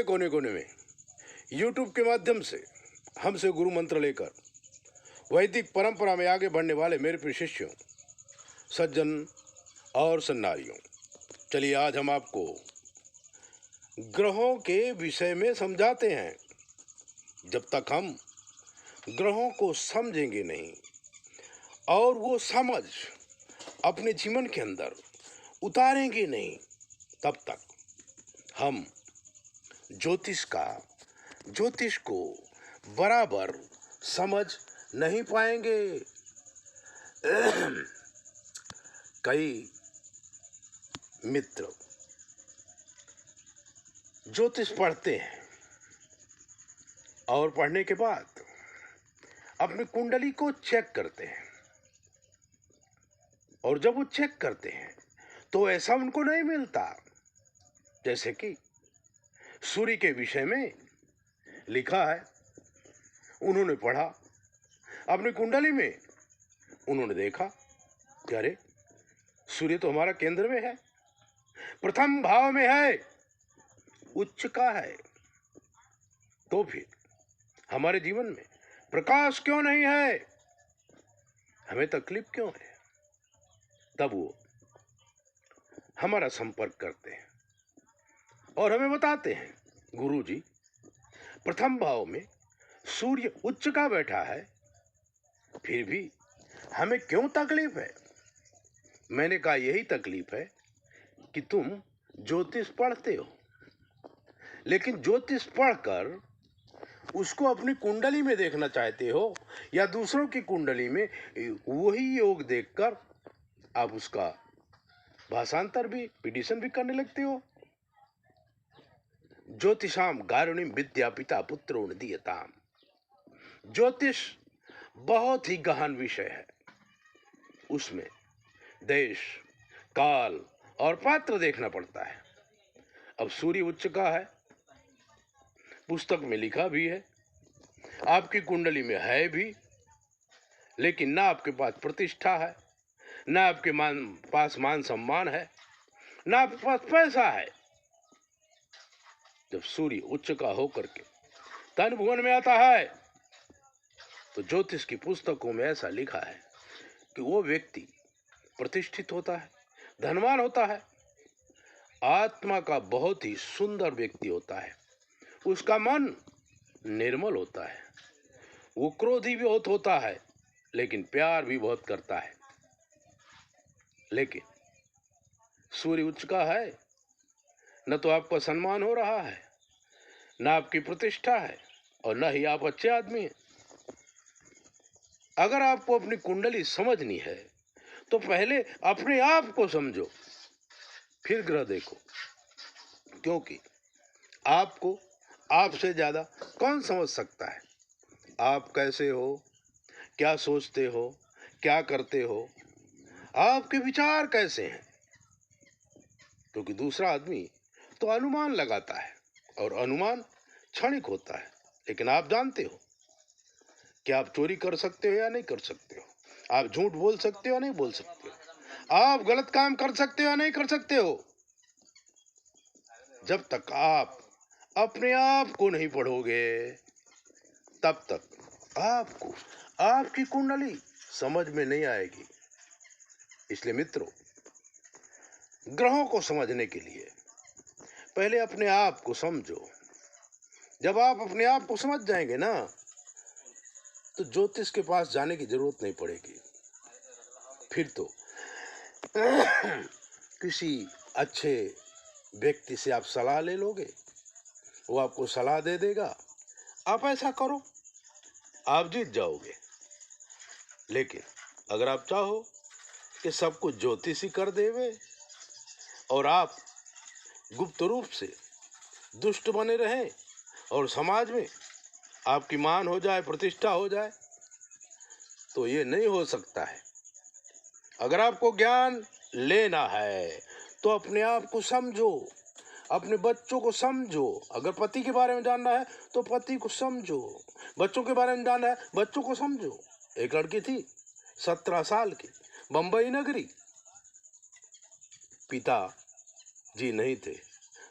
के कोने कोने में यूट्यूब के माध्यम से हमसे गुरु मंत्र लेकर वैदिक परंपरा में आगे बढ़ने वाले मेरे प्रिय शिष्यों, सज्जन और सन्नारियों, चलिए आज हम आपको ग्रहों के विषय में समझाते हैं। जब तक हम ग्रहों को समझेंगे नहीं और वो समझ अपने जीवन के अंदर उतारेंगे नहीं, तब तक हम ज्योतिष को बराबर समझ नहीं पाएंगे। कई मित्र ज्योतिष पढ़ते हैं और पढ़ने के बाद अपनी कुंडली को चेक करते हैं, और जब वो चेक करते हैं तो ऐसा उनको नहीं मिलता। जैसे कि सूर्य के विषय में लिखा है, उन्होंने पढ़ा, अपनी कुंडली में उन्होंने देखा कि अरे सूर्य तो हमारा केंद्र में है, प्रथम भाव में है, उच्च का है, तो फिर हमारे जीवन में प्रकाश क्यों नहीं है, हमें तकलीफ क्यों है। तब वो हमारा संपर्क करते हैं और हमें बताते हैं, गुरुजी प्रथम भाव में सूर्य उच्च का बैठा है, फिर भी हमें क्यों तकलीफ है। मैंने कहा यही तकलीफ है कि तुम ज्योतिष पढ़ते हो, लेकिन ज्योतिष पढ़कर उसको अपनी कुंडली में देखना चाहते हो, या दूसरों की कुंडली में वही योग देखकर आप उसका भाषांतर भी, पिटिशन भी करने लगते हो। ज्योतिषाम गारुणिम विद्या पिता पुत्रो न दीयताम। ज्योतिष बहुत ही गहन विषय है, उसमें देश, काल और पात्र देखना पड़ता है। अब सूर्य उच्च का है, पुस्तक में लिखा भी है, आपकी कुंडली में है भी, लेकिन ना आपके पास प्रतिष्ठा है, ना आपके पास मान सम्मान है, ना आपके पास पैसा है। जब सूर्य उच्च का होकर के तन भुवन में आता है, तो ज्योतिष की पुस्तकों में ऐसा लिखा है कि वो व्यक्ति प्रतिष्ठित होता है, धनवान होता है, आत्मा का बहुत ही सुंदर व्यक्ति होता है, उसका मन निर्मल होता है, वो क्रोधी भी बहुत होता है, लेकिन प्यार भी बहुत करता है। लेकिन सूर्य उच्च का है, न तो आपका सम्मान हो रहा है, न आपकी प्रतिष्ठा है, और न ही आप अच्छे आदमी हैं। अगर आपको अपनी कुंडली समझनी है तो पहले अपने आप को समझो, फिर ग्रह देखो, क्योंकि आपको आपसे ज्यादा कौन समझ सकता है। आप कैसे हो, क्या सोचते हो, क्या करते हो, आपके विचार कैसे हैं, क्योंकि दूसरा आदमी तो अनुमान लगाता है, और अनुमान क्षणिक होता है, लेकिन आप जानते हो कि आप चोरी कर सकते हो या नहीं कर सकते हो, आप झूठ बोल सकते हो या नहीं बोल सकते हो, आप गलत काम कर सकते हो या नहीं कर सकते हो। जब तक आप अपने आप को नहीं पढ़ोगे, तब तक आपको आपकी कुंडली समझ में नहीं आएगी। इसलिए मित्रों, ग्रहों को समझने के लिए पहले अपने आप को समझो। जब आप अपने आप को समझ जाएंगे ना, तो ज्योतिष के पास जाने की जरूरत नहीं पड़ेगी। फिर तो किसी अच्छे व्यक्ति से आप सलाह ले लोगे, वो आपको सलाह दे देगा, आप ऐसा करो, आप जीत जाओगे। लेकिन अगर आप चाहो कि सब कुछ ज्योतिष ही कर देवे और आप गुप्त रूप से दुष्ट बने रहें और समाज में आपकी मान हो जाए, प्रतिष्ठा हो जाए, तो ये नहीं हो सकता है। अगर आपको ज्ञान लेना है तो अपने आप को समझो, अपने बच्चों को समझो। अगर पति के बारे में जानना है तो पति को समझो, बच्चों के बारे में जानना है, बच्चों को समझो। एक लड़की थी 17 साल की, बंबई नगरी, पिता जी नहीं थे,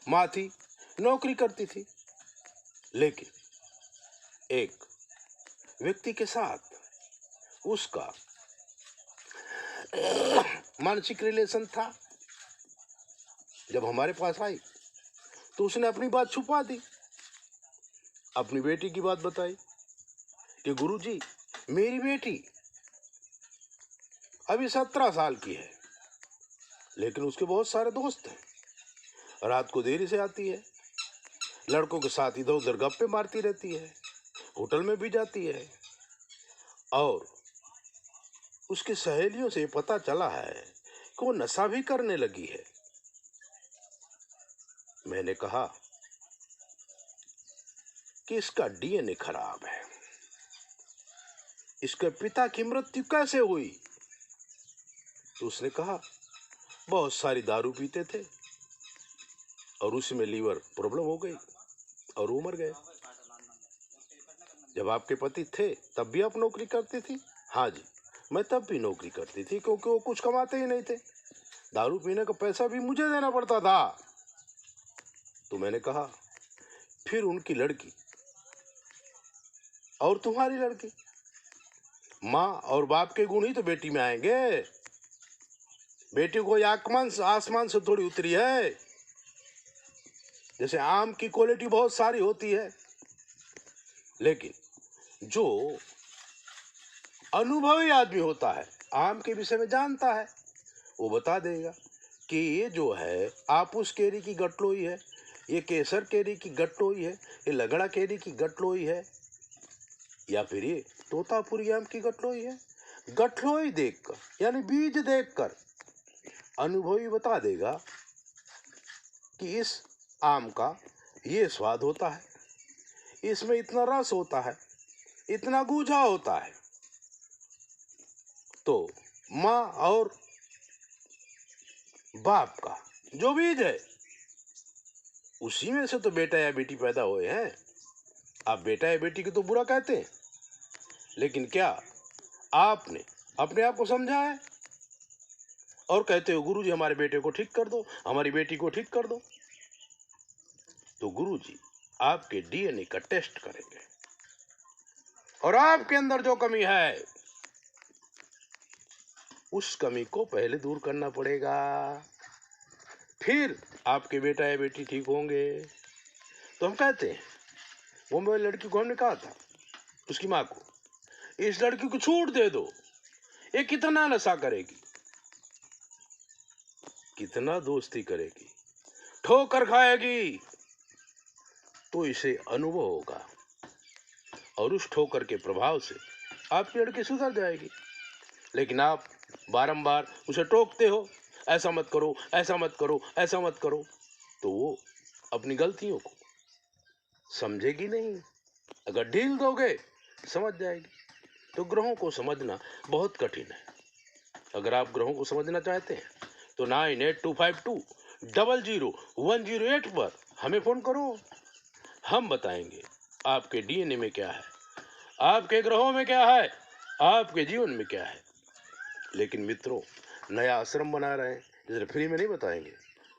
माँ थी, नौकरी करती थी, लेकिन एक व्यक्ति के साथ उसका मानसिक रिलेशन था। जब हमारे पास आई तो उसने अपनी बात छुपा दी, अपनी बेटी की बात बताई कि गुरुजी, मेरी बेटी अभी 17 साल की है, लेकिन उसके बहुत सारे दोस्त हैं। रात को देरी से आती है, लड़कों के साथ इधर उधर गप्पे मारती रहती है, होटल में भी जाती है, और उसकी सहेलियों से पता चला है कि वो नशा भी करने लगी है। मैंने कहा कि इसका डीएनए खराब है, इसके पिता की मृत्यु कैसे हुई? तो उसने कहा बहुत सारी दारू पीते थे और उसमें लीवर प्रॉब्लम हो गई और वो मर गए। जब आपके पति थे तब भी आप नौकरी करती थी? हाँ जी, मैं तब भी नौकरी करती थी, क्योंकि वो कुछ कमाते ही नहीं थे, दारू पीने का पैसा भी मुझे देना पड़ता था। तो मैंने कहा फिर उनकी लड़की और तुम्हारी लड़की, माँ और बाप के गुण ही तो बेटी में आएंगे। बेटी को आसमान से थोड़ी उतरी है। जैसे आम की क्वालिटी बहुत सारी होती है, लेकिन जो अनुभवी आदमी होता है, आम के विषय में जानता है, वो बता देगा कि ये जो है आपूस केरी की गटलोई है, ये केसर केरी की गटलोई है, ये लगड़ा केरी की गटलोई है, या फिर ये तोतापुरी आम की गटलोई है। गटलोई देखकर, यानी बीज देखकर अनुभवी बता देगा कि इस आम का ये स्वाद होता है, इसमें इतना रस होता है, इतना गूंजा होता है। तो माँ और बाप का जो बीज है, उसी में से तो बेटा या बेटी पैदा हुए हैं। आप बेटा या बेटी को तो बुरा कहते हैं, लेकिन क्या आपने अपने आप को समझा है? और कहते हो गुरुजी हमारे बेटे को ठीक कर दो, हमारी बेटी को ठीक कर दो। तो गुरुजी आपके डीएनए का टेस्ट करेंगे और आपके अंदर जो कमी है, उस कमी को पहले दूर करना पड़ेगा, फिर आपके बेटा या बेटी ठीक होंगे। तो हम कहते हैं, वो मेरी लड़की को हमने कहा था उसकी माँ को, इस लड़की को छूट दे दो, ये कितना नशा करेगी, कितना दोस्ती करेगी, ठोकर खाएगी, तो इसे अनुभव होगा और उस ठोकर के प्रभाव से आपकी लड़की सुधर जाएगी। लेकिन आप बारंबार उसे टोकते हो, ऐसा मत करो, ऐसा मत करो, ऐसा मत करो, तो वो अपनी गलतियों को समझेगी नहीं। अगर ढील दोगे समझ जाएगी। तो ग्रहों को समझना बहुत कठिन है। अगर आप ग्रहों को समझना चाहते हैं तो 9825200108 पर हमें फोन करो। हम बताएंगे आपके डीएनए में क्या है, आपके ग्रहों में क्या है, आपके जीवन में क्या है। लेकिन मित्रों, नया आश्रम बना रहे हैं, इसलिए फ्री में नहीं बताएंगे,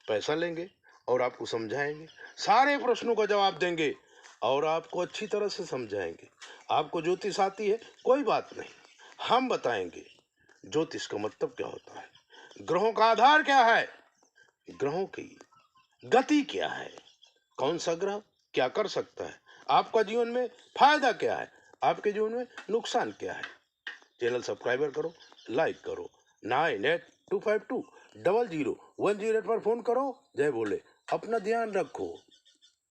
पैसा लेंगे और आपको समझाएंगे, सारे प्रश्नों का जवाब देंगे और आपको अच्छी तरह से समझाएंगे। आपको ज्योतिष आती है, कोई बात नहीं, हम बताएंगे ज्योतिष का मतलब क्या होता है, ग्रहों का आधार क्या है, ग्रहों की गति क्या है, कौन सा ग्रह क्या कर सकता है, आपका जीवन में फायदा क्या है, आपके जीवन में नुकसान क्या है। चैनल सब्सक्राइबर करो, लाइक करो, 9825200108 पर फोन करो। जय बोले, अपना ध्यान रखो।